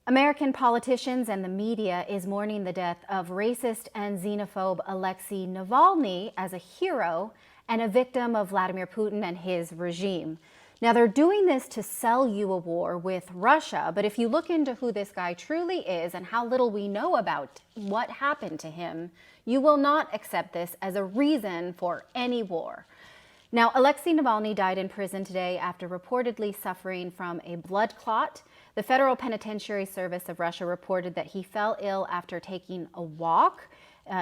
American politicians and the media is mourning the death of racist and xenophobe Alexei Navalny as a hero and a victim of Vladimir Putin and his regime. Now, they're doing this to sell you a war with Russia, but if you look into who this guy truly is and how little we know about what happened to him, you will not accept this as a reason for any war. Now, Alexei Navalny died in prison today after reportedly suffering from a blood clot. The Federal Penitentiary Service of Russia reported that he fell ill after taking a walk.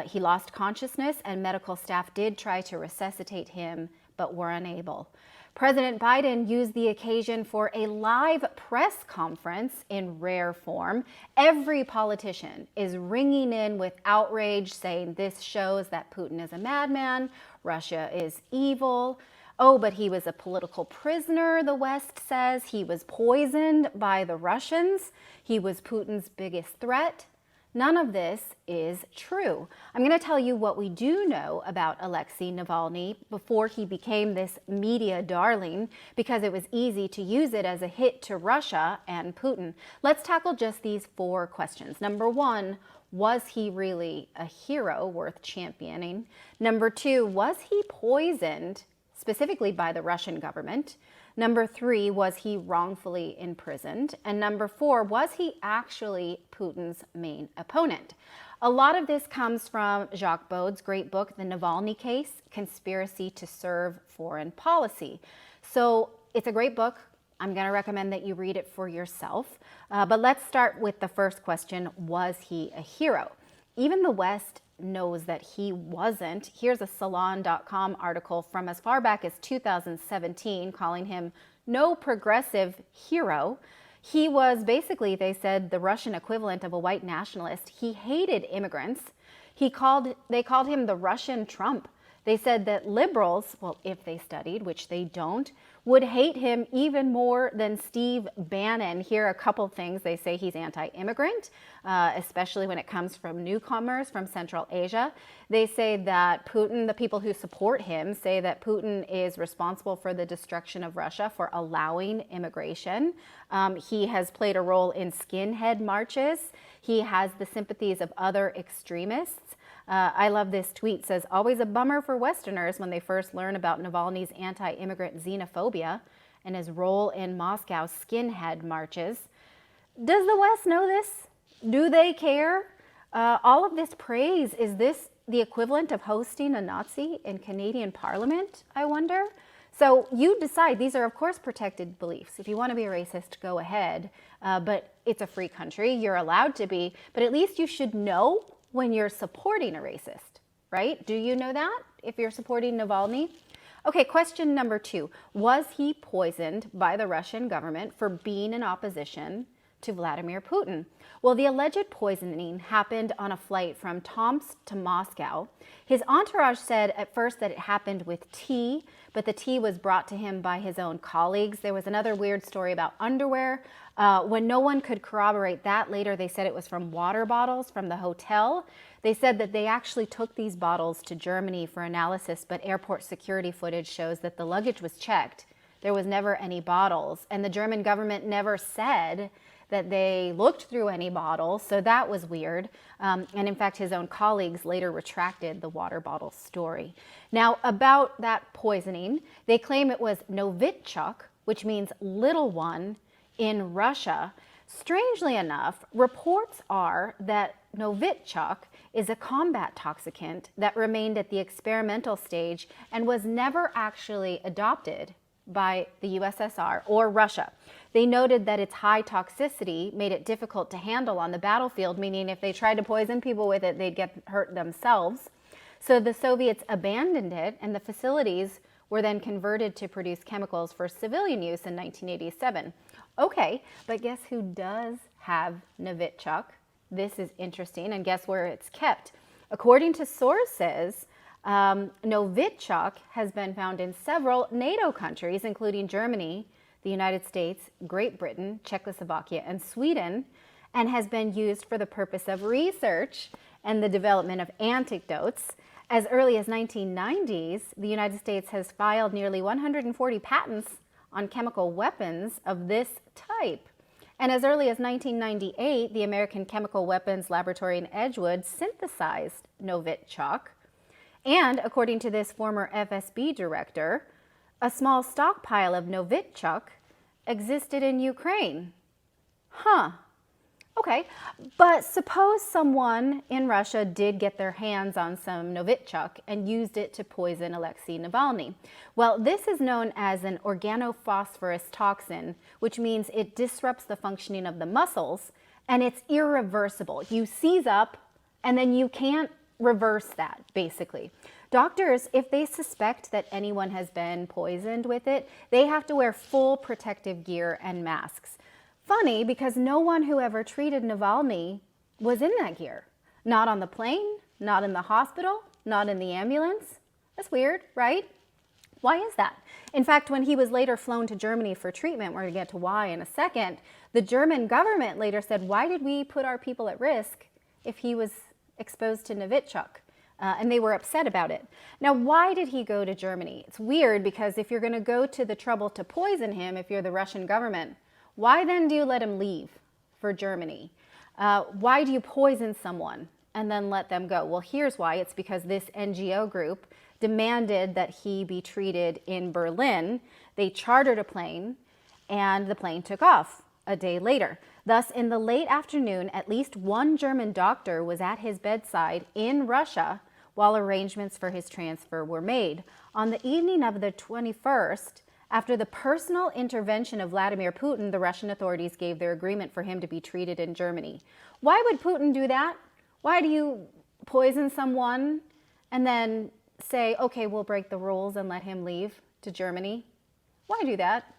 He lost consciousness, and medical staff did try to resuscitate him, but were unable. President Biden used the occasion for a live press conference in rare form. Every politician is ringing in with outrage, saying this shows that Putin is a madman, Russia is evil. Oh, but he was a political prisoner, the West says. He was poisoned by the Russians. He was Putin's biggest threat. None of this is true. I'm going to tell you what we do know about Alexei Navalny before he became this media darling, because it was easy to use it as a hit to Russia and Putin. Let's tackle just these 4 questions. Number 1, was he really a hero worth championing? Number 2, was he poisoned specifically by the Russian government? Number 3, was he wrongfully imprisoned? And number 4, was he actually Putin's main opponent? A lot of this comes from Jacques Baude's great book, The Navalny Case, Conspiracy to Serve Foreign Policy. So it's a great book. I'm going to recommend that you read it for yourself. But let's start with the first question, was he a hero? Even the West knows that he wasn't. Here's a Salon.com article from as far back as 2017 calling him no progressive hero. He was basically, they said, the Russian equivalent of a white nationalist. He hated immigrants. They called him the Russian Trump. They said that liberals, well, if they studied, which they don't, would hate him even more than Steve Bannon. Here are a couple things. They say he's anti-immigrant, especially when it comes from newcomers from Central Asia. They say that Putin, the people who support him, say that Putin is responsible for the destruction of Russia for allowing immigration. He has played a role in skinhead marches. He has the sympathies of other extremists. I love this tweet. It says, always a bummer for Westerners when they first learn about Navalny's anti-immigrant xenophobia and his role in Moscow skinhead marches. Does the West know this? Do they care? All of this praise, is this the equivalent of hosting a Nazi in Canadian Parliament, I wonder? So you decide. These are, of course, protected beliefs. If you want to be a racist, go ahead. But it's a free country. You're allowed to be. But at least you should know when you're supporting a racist, right? Do you know that if you're supporting Navalny? Okay, question number 2. Was he poisoned by the Russian government for being in opposition to Vladimir Putin? Well, the alleged poisoning happened on a flight from Tomsk to Moscow. His entourage said at first that it happened with tea, but the tea was brought to him by his own colleagues. There was another weird story about underwear. When no one could corroborate that, later they said it was from water bottles from the hotel. They said that they actually took these bottles to Germany for analysis, but airport security footage shows that the luggage was checked. There was never any bottles, and the German government never said that they looked through any bottles, so that was weird. And in fact, his own colleagues later retracted the water bottle story. Now, about that poisoning, they claim it was Novichok, which means little one, in Russia. Strangely enough, reports are that Novichok is a combat toxicant that remained at the experimental stage and was never actually adopted by the USSR or Russia. They noted that its high toxicity made it difficult to handle on the battlefield, meaning if they tried to poison people with it, they'd get hurt themselves. So the Soviets abandoned it, and the facilities were then converted to produce chemicals for civilian use in 1987. Okay, but guess who does have Novichok? This is interesting, and guess where it's kept? According to sources, Novichok has been found in several NATO countries, including Germany, the United States, Great Britain, Czechoslovakia, and Sweden, and has been used for the purpose of research and the development of antidotes. As early as 1990s, the United States has filed nearly 140 patents on chemical weapons of this type. And as early as 1998, the American Chemical Weapons Laboratory in Edgewood synthesized Novichok. And according to this former FSB director, a small stockpile of Novichok existed in Ukraine. Huh. Okay, but suppose someone in Russia did get their hands on some Novichok and used it to poison Alexei Navalny. Well, this is known as an organophosphorus toxin, which means it disrupts the functioning of the muscles, and it's irreversible. You seize up, and then you can't reverse that, basically. Doctors, if they suspect that anyone has been poisoned with it, they have to wear full protective gear and masks. Funny, because no one who ever treated Navalny was in that gear. Not on the plane, not in the hospital, not in the ambulance. That's weird, right? Why is that? In fact, when he was later flown to Germany for treatment, we're going to get to why in a second, the German government later said, why did we put our people at risk if he was exposed to Novichok? And they were upset about it. Now, why did he go to Germany? It's weird because if you're going to go to the trouble to poison him, if you're the Russian government, why then do you let him leave for Germany? Why do you poison someone and then let them go? Well, here's why. It's because this NGO group demanded that he be treated in Berlin. They chartered a plane, and the plane took off a day later. Thus, in the late afternoon, at least one German doctor was at his bedside in Russia while arrangements for his transfer were made. On the evening of the 21st, after the personal intervention of Vladimir Putin, the Russian authorities gave their agreement for him to be treated in Germany. Why would Putin do that? Why do you poison someone and then say, okay, we'll break the rules and let him leave to Germany? Why do that?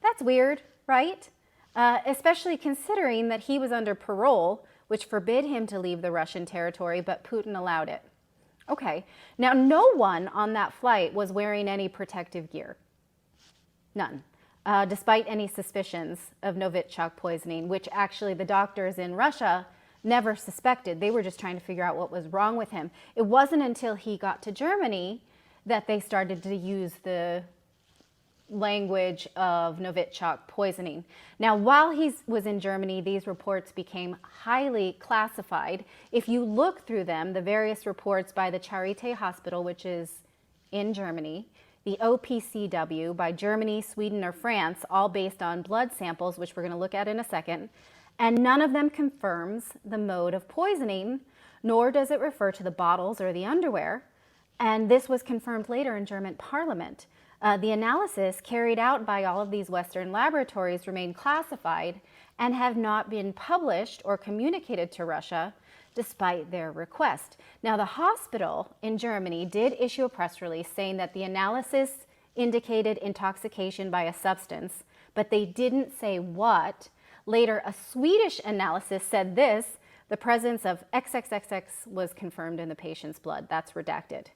That's weird, right? Especially considering that he was under parole, which forbid him to leave the Russian territory, but Putin allowed it. Okay, now no one on that flight was wearing any protective gear. None, despite any suspicions of Novichok poisoning, which actually the doctors in Russia never suspected. They were just trying to figure out what was wrong with him. It wasn't until he got to Germany that they started to use the language of Novichok poisoning. Now, while he was in Germany, these reports became highly classified. If you look through them, the various reports by the Charité Hospital, which is in Germany, the OPCW by Germany, Sweden, or France, all based on blood samples, which we're going to look at in a second, and none of them confirms the mode of poisoning, nor does it refer to the bottles or the underwear. And this was confirmed later in German parliament. The analysis carried out by all of these Western laboratories remain classified and have not been published or communicated to Russia despite their request. Now, the hospital in Germany did issue a press release saying that the analysis indicated intoxication by a substance, but they didn't say what. Later, a Swedish analysis said this: the presence of XXXX was confirmed in the patient's blood. That's redacted.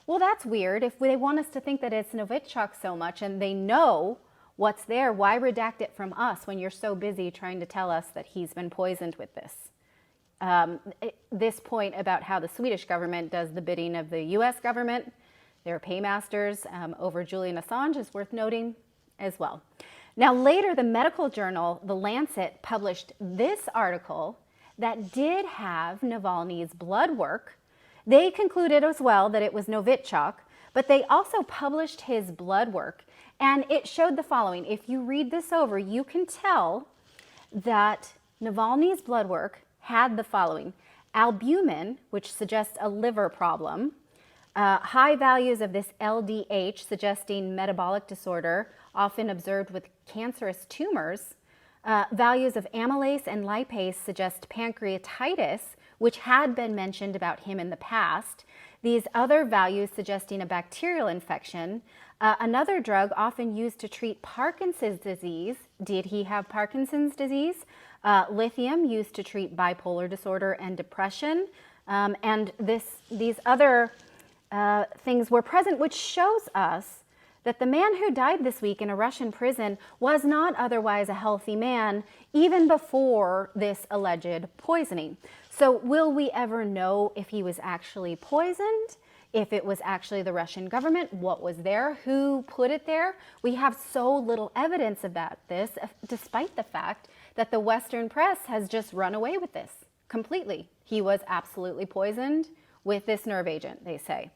Well, that's weird. If they want us to think that it's Novichok so much and they know what's there, why redact it from us when you're so busy trying to tell us that he's been poisoned with this? This point about how the Swedish government does the bidding of the US government, their paymasters over Julian Assange, is worth noting as well. Now, later, the medical journal, The Lancet, published this article that did have Navalny's blood work. They concluded as well that it was Novichok, but they also published his blood work, and it showed the following. If you read this over, you can tell that Navalny's blood work had the following: albumin, which suggests a liver problem, high values of this LDH, suggesting metabolic disorder, often observed with cancerous tumors. Values of amylase and lipase suggest pancreatitis, which had been mentioned about him in the past. These other values suggesting a bacterial infection. Another drug often used to treat Parkinson's disease. Did he have Parkinson's disease? Lithium, used to treat bipolar disorder and depression. And these other things were present, which shows us that the man who died this week in a Russian prison was not otherwise a healthy man, even before this alleged poisoning. So will we ever know if he was actually poisoned? If it was actually the Russian government? What was there? Who put it there? We have so little evidence about this, despite the fact that the Western press has just run away with this completely. He was absolutely poisoned with this nerve agent, they say.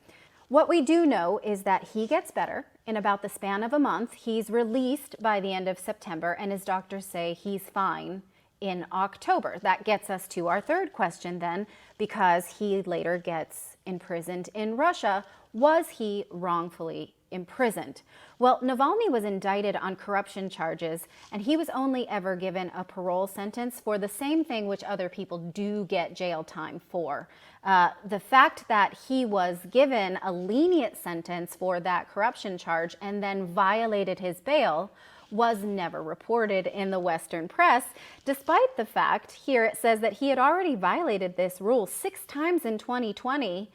What we do know is that he gets better in about the span of a month. He's released by the end of September, and his doctors say he's fine in October. That gets us to our third question then, because he later gets imprisoned in Russia. Was he wrongfully imprisoned? Well, Navalny was indicted on corruption charges, and he was only ever given a parole sentence for the same thing which other people do get jail time for. The fact that he was given a lenient sentence for that corruption charge and then violated his bail was never reported in the Western press, despite the fact here it says that he had already violated this rule 6 times in 2020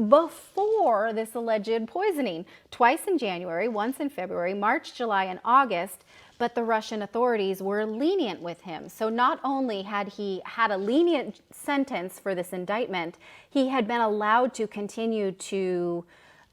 before this alleged poisoning, twice in January, once in February, March, July, and August, but the Russian authorities were lenient with him. So not only had he had a lenient sentence for this indictment, he had been allowed to continue to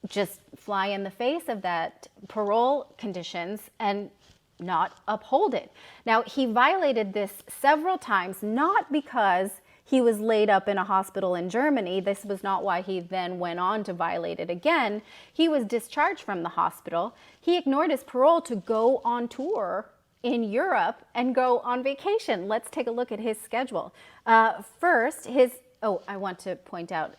just fly in the face of that parole conditions and not uphold it. Now, he violated this several times, not because he was laid up in a hospital in Germany. This was not why he then went on to violate it again. He was discharged from the hospital. He ignored his parole to go on tour in Europe and go on vacation. Let's take a look at his schedule. First, I want to point out,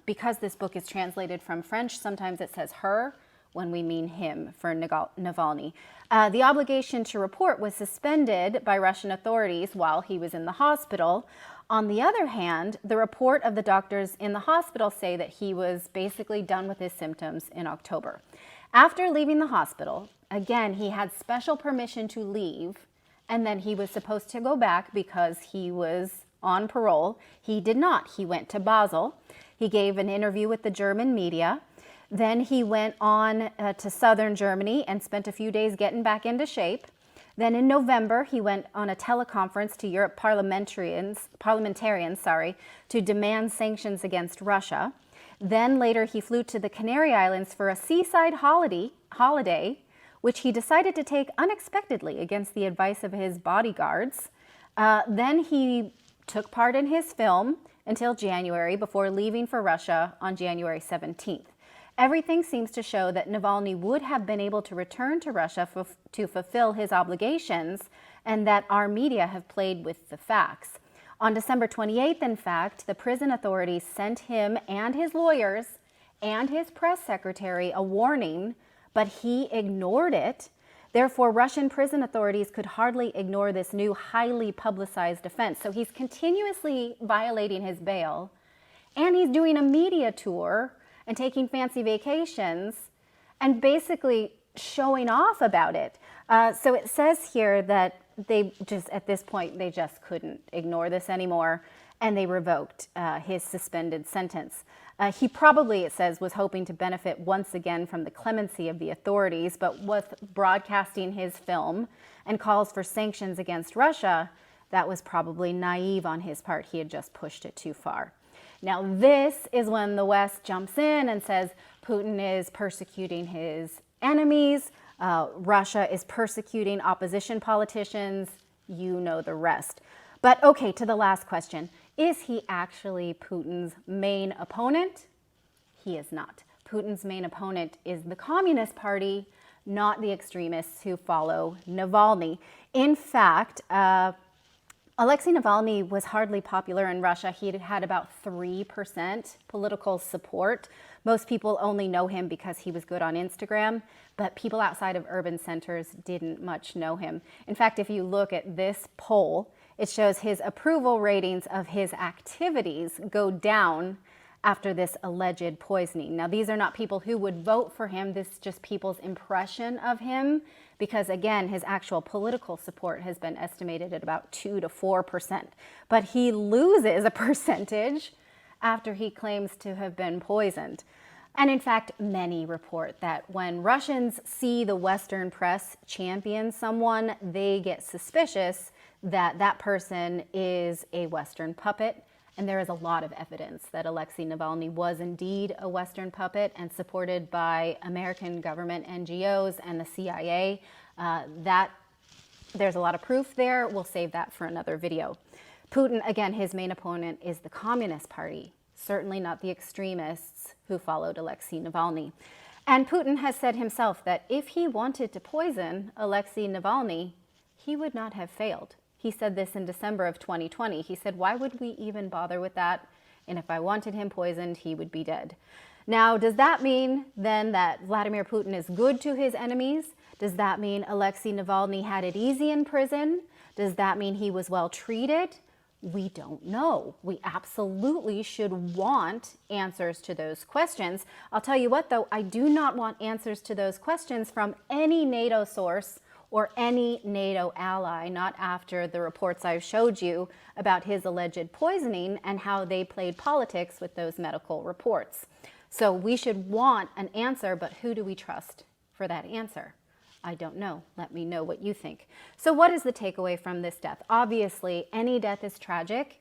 because this book is translated from French, sometimes it says her when we mean him for Navalny. The obligation to report was suspended by Russian authorities while he was in the hospital. On the other hand, the report of the doctors in the hospital say that he was basically done with his symptoms in October. After leaving the hospital, again, he had special permission to leave, and then he was supposed to go back because he was on parole. He did not. He went to Basel. He gave an interview with the German media. Then he went on to southern Germany and spent a few days getting back into shape. Then in November, he went on a teleconference to Europe parliamentarians, to demand sanctions against Russia. Then later he flew to the Canary Islands for a seaside holiday, which he decided to take unexpectedly against the advice of his bodyguards. Then he took part in his film until January before leaving for Russia on January 17th. Everything seems to show that Navalny would have been able to return to Russia to fulfill his obligations, and that our media have played with the facts. On December 28th, in fact, the prison authorities sent him and his lawyers and his press secretary a warning, but he ignored it. Therefore, Russian prison authorities could hardly ignore this new highly publicized offense. So he's continuously violating his bail, and he's doing a media tour and taking fancy vacations and basically showing off about it. So it says here that they just, at this point, they just couldn't ignore this anymore, and they revoked his suspended sentence. He probably, it says, was hoping to benefit once again from the clemency of the authorities, but with broadcasting his film and calls for sanctions against Russia, that was probably naive on his part. He had just pushed it too far. Now, this is when the West jumps in and says Putin is persecuting his enemies, Russia is persecuting opposition politicians, you know the rest. But okay, to the last question. Is he actually Putin's main opponent? He is not. Putin's main opponent is the Communist Party, not the extremists who follow Navalny. In fact, Alexei Navalny was hardly popular in Russia. He had about 3% political support. Most people only know him because he was good on Instagram, but people outside of urban centers didn't much know him. In fact, if you look at this poll, it shows his approval ratings of his activities go down after this alleged poisoning. Now, these are not people who would vote for him. This is just people's impression of him, because again, his actual political support has been estimated at about 2 to 4%. But he loses a percentage after he claims to have been poisoned. And in fact, many report that when Russians see the Western press champion someone, they get suspicious that that person is a Western puppet. And there is a lot of evidence that Alexei Navalny was indeed a Western puppet and supported by American government NGOs and the CIA. That There's a lot of proof there. We'll save that for another video. Putin, again, his main opponent is the Communist Party, certainly not the extremists who followed Alexei Navalny. And Putin has said himself that if he wanted to poison Alexei Navalny, he would not have failed. He said this in December of 2020. He said, why would we even bother with that? And if I wanted him poisoned, he would be dead. Now, does that mean then that Vladimir Putin is good to his enemies? Does that mean Alexei Navalny had it easy in prison? Does that mean he was well treated? We don't know. We absolutely should want answers to those questions. I'll tell you what, though, I do not want answers to those questions from any NATO source or any NATO ally, not after the reports I've showed you about his alleged poisoning and how they played politics with those medical reports. So we should want an answer, but who do we trust for that answer? I don't know. Let me know what you think. So what is the takeaway from this death? Obviously, any death is tragic.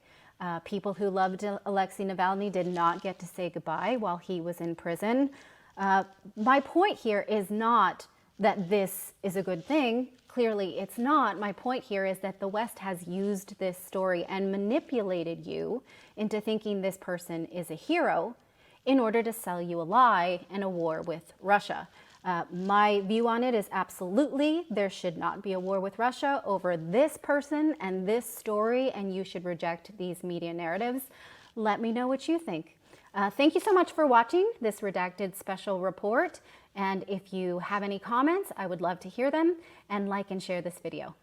People who loved Alexei Navalny did not get to say goodbye while he was in prison. My point here is not that this is a good thing. Clearly, it's not. My point here is that the West has used this story and manipulated you into thinking this person is a hero in order to sell you a lie and a war with Russia. My view on it is absolutely there should not be a war with Russia over this person and this story, and you should reject these media narratives. Let me know what you think. Thank you so much for watching this redacted special report. And if you have any comments, I would love to hear them, and like and share this video.